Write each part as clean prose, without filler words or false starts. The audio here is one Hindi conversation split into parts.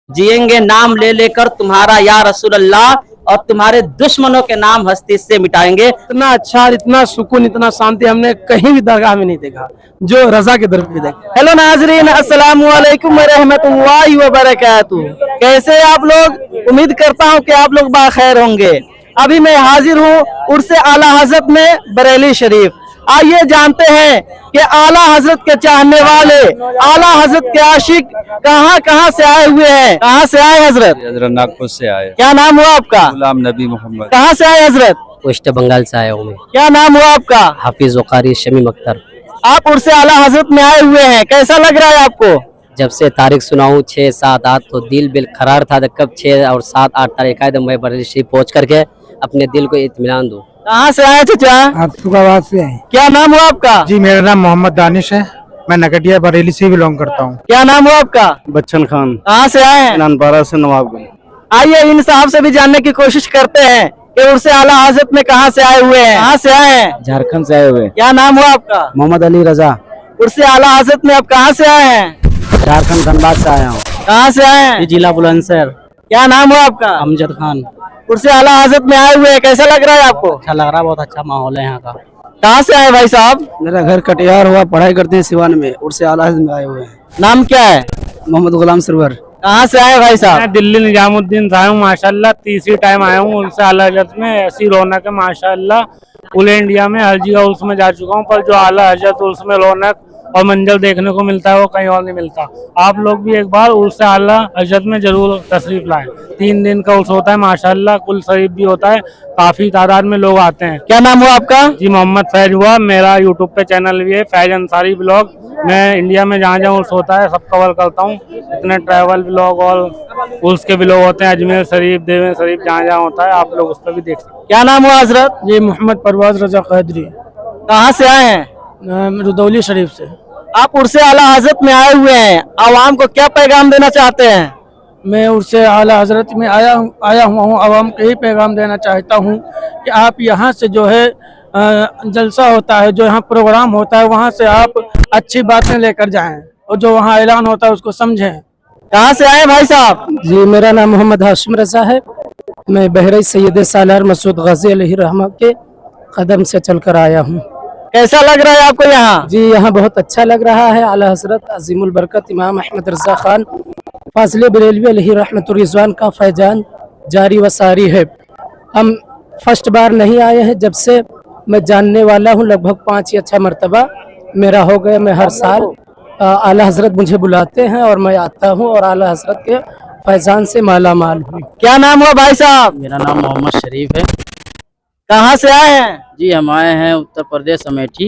जिएंगे नाम ले लेकर तुम्हारा या रसूल अल्लाह, और तुम्हारे दुश्मनों के नाम हस्ती से मिटाएंगे। इतना अच्छा, इतना सुकून, इतना शांति हमने कहीं भी दरगाह में नहीं देखा जो रजा के दर पे देखा। हेलो नाजरीन, अस्सलाम वालेकुम व रहमतुल्लाहि व बरकातुहू। कैसे आप लोग? उम्मीद करता हूँ कि आप लोग बाखैर होंगे। अभी मैं हाजिर हूँ उर्से आला हजरत में बरेली शरीफ। आइए जानते हैं कि आला हजरत के चाहने वाले, आला हजरत के आशिक कहाँ कहाँ से आए हुए हैं। कहाँ से आए हजरत? हजरत नागपुर से आए। क्या नाम हुआ आपका? गुलाम नबी मोहम्मद। कहाँ से आए हजरत? वेस्ट बंगाल से आया हूँ मैं। क्या नाम हुआ आपका? हाफिज वकारी शमीम अख्तर। आप उर्से आला हजरत में आए हुए हैं, कैसा लग रहा है आपको? जब से तारीख सुनाऊँ 6, 7, 8 तो दिल बिल करार था। कब 6 और 7, 8 तारीख आए तो मैं बरेली शरीफ पहुँच करके अपने दिल को इत्मीनान दूँ। कहाँ से आए चाचा? आप तुगाबाद से आए। क्या नाम हुआ आपका? जी मेरा नाम मोहम्मद दानिश है, मैं नकटिया बरेली से बिलोंग करता हूँ। क्या नाम हुआ आपका? बच्चन खान। कहाँ से आए हैं? नानपारा से नवाबगंज। आइए इन साहब से भी जानने की कोशिश करते हैं कि उर्से आला हजरत में कहाँ से आए हुए हैं। कहाँ से आए हैं? झारखंड से आए हुए। क्या नाम हुआ आपका? मोहम्मद अली रजा। उर्से आला हजरत में आप कहाँ से आए हैं? झारखंड धनबाद से आया हूँ। कहाँ से आए हैं? जिला बुलंदशहर। क्या नाम हुआ आपका? अमजद खान। उर्से आला हजरत में आए हुए हैं, कैसा लग रहा है आपको? अच्छा लग रहा है, बहुत अच्छा माहौल है यहाँ का। कहाँ से आए भाई साहब? मेरा घर कटिहार हुआ, पढ़ाई करते हैं सिवान में, उर्से आला हजरत में आए हुए हैं। नाम क्या है? मोहम्मद गुलाम सरवर। कहाँ से आए भाई साहब? मैं दिल्ली निजामुद्दीन से आया हूँ माशाल्लाह। तीसरी टाइम आया हूँ उर्से आला हजरत में। ऐसी रौनक है माशाल्लाह। पूरे इंडिया में हर जगह उर्स में जा चुका हूँ, पर जो आला हजरत उर्स में रौनक और मंजर देखने को मिलता है वो कहीं और नहीं मिलता। आप लोग भी एक बार उर्स आला हजरत में जरूर तशरीफ लाएं। 3 दिन का उर्स होता है माशाल्लाह। कुल शरीफ भी होता है, काफी तादाद में लोग आते हैं। क्या नाम हुआ आपका? जी मोहम्मद फैज हुआ। मेरा यूट्यूब पे चैनल भी है, फैज अंसारी ब्लॉग। मैं इंडिया में जहाँ जहाँ उर्स होता है सब कवर करता हूँ। इतने ट्रैवल ब्लॉग और उर्स के ब्लॉग होते हैं, अजमेर शरीफ, देवें शरीफ, जहाँ जहाँ होता है आप लोग उस पर भी देख सकते हैं। क्या नाम हुआ हजरत? ये मोहम्मद परवाज रजा कैदरी, कहाँ से आए हैं? रुदौली शरीफ से। आप उर्से आला हजरत में आए हुए हैं, आवाम को क्या पैगाम देना चाहते हैं? मैं उर्से आला हजरत में आया हुआ हूँ, आवाम को यही पैगाम देना चाहता हूँ कि आप यहाँ से जो है जलसा होता है, जो यहाँ प्रोग्राम होता है, वहाँ से आप अच्छी बातें लेकर जाएं और जो वहाँ ऐलान होता है उसको समझें। कहाँ से आए भाई साहब? जी मेरा नाम मोहम्मद हाशिम रजा है, मैं बहराइच सैयद सालार मसूद गाजी अलैहि रहमा के कदम से चलकर आया हूँ। कैसा लग रहा है आपको यहाँ? जी यहाँ बहुत अच्छा लग रहा है। आला हजरत अजीमुल बरकत इमाम अहमद रजा खान फाजिल बरेलवी अलैहि रहमतुर रिजवान का फैजान जारी व सारी है। हम फर्स्ट बार नहीं आए हैं, जब से मैं जानने वाला हूँ लगभग 5 या 6 मरतबा मेरा हो गया। मैं हर साल आला हजरत मुझे बुलाते हैं और मैं आता हूँ और आला हजरत के फैजान से माला माल हूँ। क्या नाम हुआ भाई साहब? मेरा नाम मोहम्मद शरीफ है। कहाँ से आए हैं? जी हम आए हैं उत्तर प्रदेश अमेठी।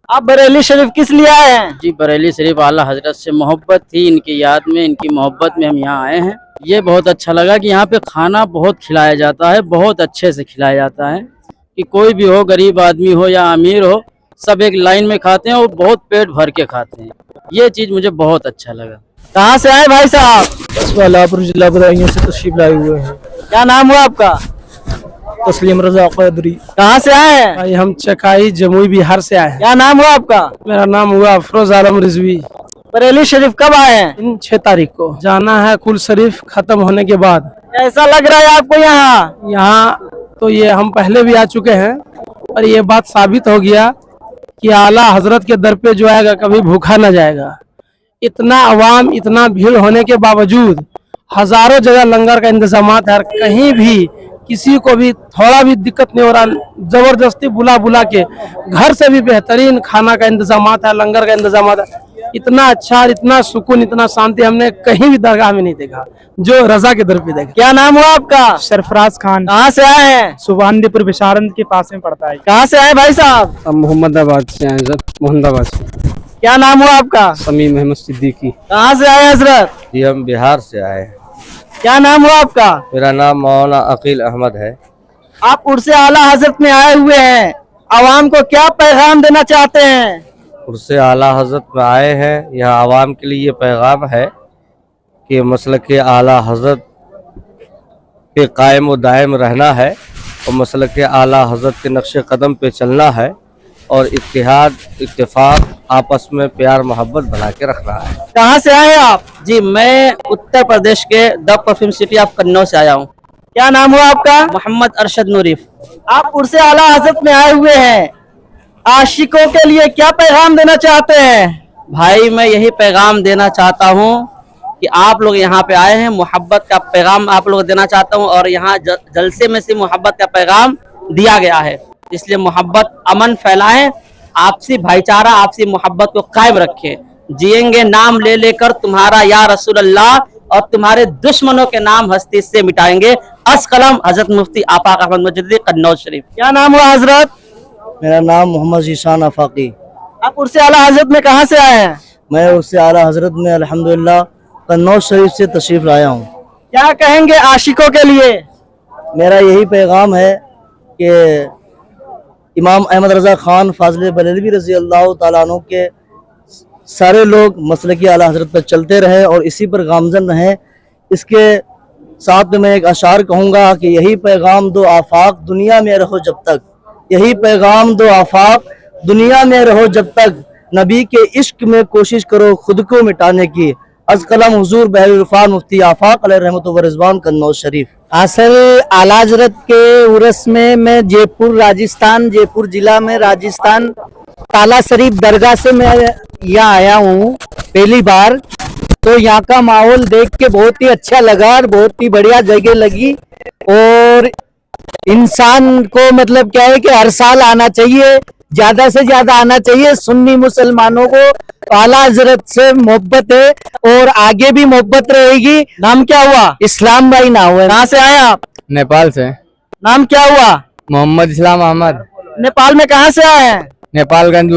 आप बरेली शरीफ किस लिए आए हैं? जी बरेली शरीफ आला हजरत से मोहब्बत थी, इनकी याद में, इनकी मोहब्बत में हम यहाँ आए हैं। ये बहुत अच्छा लगा कि यहाँ पे खाना बहुत खिलाया जाता है, बहुत अच्छे से खिलाया जाता है कि कोई भी हो, गरीब आदमी हो या अमीर हो, सब एक लाइन में खाते हैं और बहुत पेट भर के खाते हैं। ये चीज़ मुझे बहुत अच्छा लगा। कहाँ से आए भाई साहब? जिला बदायूं से तशरीफ लाए हुए हैं। क्या नाम हुआ आपका? तस्लीम रजा कैदरी। कहाँ से आए हैं? भाई हम चकाई जमुई बिहार से आए हैं। क्या नाम हुआ आपका? मेरा नाम हुआ अफरोज आलम रिजवी। बरेली शरीफ कब आए हैं? इन 6 तारीख को जाना है। कुल शरीफ खत्म होने के बाद। कैसा लग रहा है आपको यहाँ? यहाँ तो ये हम पहले भी आ चुके हैं और ये बात साबित हो गया कि आला हजरत के दर पे जो आएगा कभी भूखा न जाएगा। इतना अवाम, इतना भीड़ होने के बावजूद हजारों जगह लंगर का इंतजाम है। कहीं भी किसी को भी थोड़ा भी दिक्कत नहीं हो रहा। जबरदस्ती बुला के घर से भी बेहतरीन खाना का इंतजाम है, लंगर का इंतजाम है। इतना अच्छा, इतना सुकून, इतना शांति हमने कहीं भी दरगाह में नहीं देखा जो रजा के दर पे देखा। क्या नाम हुआ आपका? सरफराज खान। कहाँ से आए हैं? सुबहानदीपुर बिशारत के पास में पड़ता है। कहाँ से आए भाई साहब? हम मोहम्मदाबाद से आए सर, मोहम्मदाबाद से। क्या नाम हुआ आपका? समीम अहमद सिद्दीकी। कहाँ से आए हजरत? जी हम बिहार से आए। क्या नाम हुआ आपका? मेरा नाम मौलाना अकील अहमद है। आप उर्से आला हजरत में आए हुए हैं, आवाम को क्या पैगाम देना चाहते हैं? उर्से आला हजरत में आए हैं, यह आवाम के लिए ये पैगाम है कि मसलक आला हजरत पे कायम व दायम रहना है और मसलक आला हजरत के नक्शे कदम पे चलना है और इत्तेहाद, इत्तेफाक आपस में प्यार मोहब्बत बना के रखना है। कहाँ से आए आप? जी मैं उत्तर प्रदेश के the perfume city of Kannauj से आया हूँ। क्या नाम हुआ आपका? मोहम्मद अरशद नूरीफ। आप उर्स आला हजरत में आए हुए हैं, आशिकों के लिए क्या पैगाम देना चाहते हैं? भाई मैं यही पैगाम देना चाहता हूँ कि आप लोग यहाँ पे आए हैं, मोहब्बत का पैगाम आप लोग देना चाहता हूँ, और यहाँ जलसे में से मोहब्बत का पैगाम दिया गया है। इसलिए मोहब्बत अमन फैलाएं, आपसी भाईचारा आपसी मोहब्बत को कायम रखें। जिएंगे नाम ले लेकर तुम्हारा या रसूल अल्लाह, और तुम्हारे दुश्मनों के नाम हस्ती से मिटाएंगे। अस कलम हजरत मुफ्ती आफाक अहमद मुजद्दिद कन्नौज शरीफ। क्या नाम हुआ हजरत? मेरा नाम मोहम्मद ज़ीशान आफाकी। आप उर्स आला हजरत में कहाँ से आए हैं? मैं उससे आला हजरत में अल्हम्दुलिल्लाह कन्नौज शरीफ से तशरीफ़ लाया हूँ। क्या कहेंगे आशिकों के लिए? मेरा यही पैगाम है कि इमाम अहमद रज़ा ख़ान फाज़िल बरेलवी रज़ी अल्लाह ताला अन्हु के सारे लोग मसलकी आला हजरत पर चलते रहे और इसी पर गामजन रहें। इसके साथ में मैं एक अशार कहूँगा कि यही पैगाम दो आफाक दुनिया में रहो जब तक, यही पैगाम दो आफाक दुनिया में रहो जब तक, नबी के इश्क में कोशिश करो खुद को मिटाने की। अज कलम हुजूर बहरुल इरफान मुफ्ती आफाक अलैहि रहमत व रिज़वान कन्नौज शरीफ। असल आला हजरत के उर्स में मैं जयपुर राजस्थान, जयपुर जिला में राजस्थान ताला शरीफ दरगाह से मैं यहाँ आया हूँ पहली बार। तो यहाँ का माहौल देख के बहुत ही अच्छा लगा और बहुत ही बढ़िया जगह लगी। और इंसान को मतलब क्या है कि हर साल आना चाहिए, ज्यादा से ज्यादा आना चाहिए। सुन्नी मुसलमानों को आला हजरत से मोहब्बत है और आगे भी मोहब्बत रहेगी। नाम क्या हुआ? इस्लाम भाई नाम है। कहाँ से आए आप? नेपाल से। नाम क्या हुआ? मोहम्मद इस्लाम अहमद। नेपाल में कहाँ से आए हैं? नेपालगंज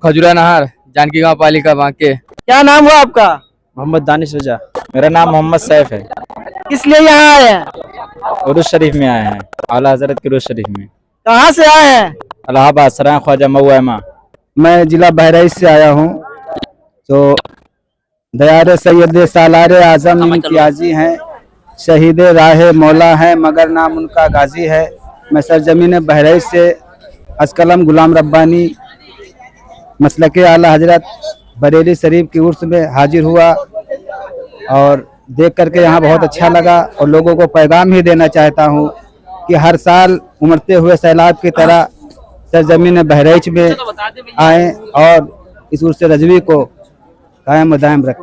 खजुरा नहर जानकी गांव पालिका बांके। क्या नाम हुआ आपका? मोहम्मद दानिश रजा। मेरा नाम मोहम्मद सैफ है। किस लिए यहाँ आए हैं? उर्स शरीफ में आए हैं, आला हजरत के उर्स शरीफ में। कहाँ से आए हैं? इलाहाबाद सराय ख्वाजा मऊमा। मैं जिला बहराइच से आया हूँ। तो दयार सैयद सालार आजम इम्तियाजी हैं, शहीद राह मौला हैं, मगर नाम उनका गाजी है। मैं सरजमीन बहराइच से अस्कलम गुलाम रब्बानी मसलके आला हजरत बरेली शरीफ की उर्स में हाजिर हुआ और देख करके यहाँ बहुत अच्छा लगा। और लोगों को पैगाम ही देना चाहता हूँ कि हर साल उमड़ते हुए सैलाब की तरह सरजमीन बहराइच में आएँ और इस उर्स रजवी को कायम दायम रखें।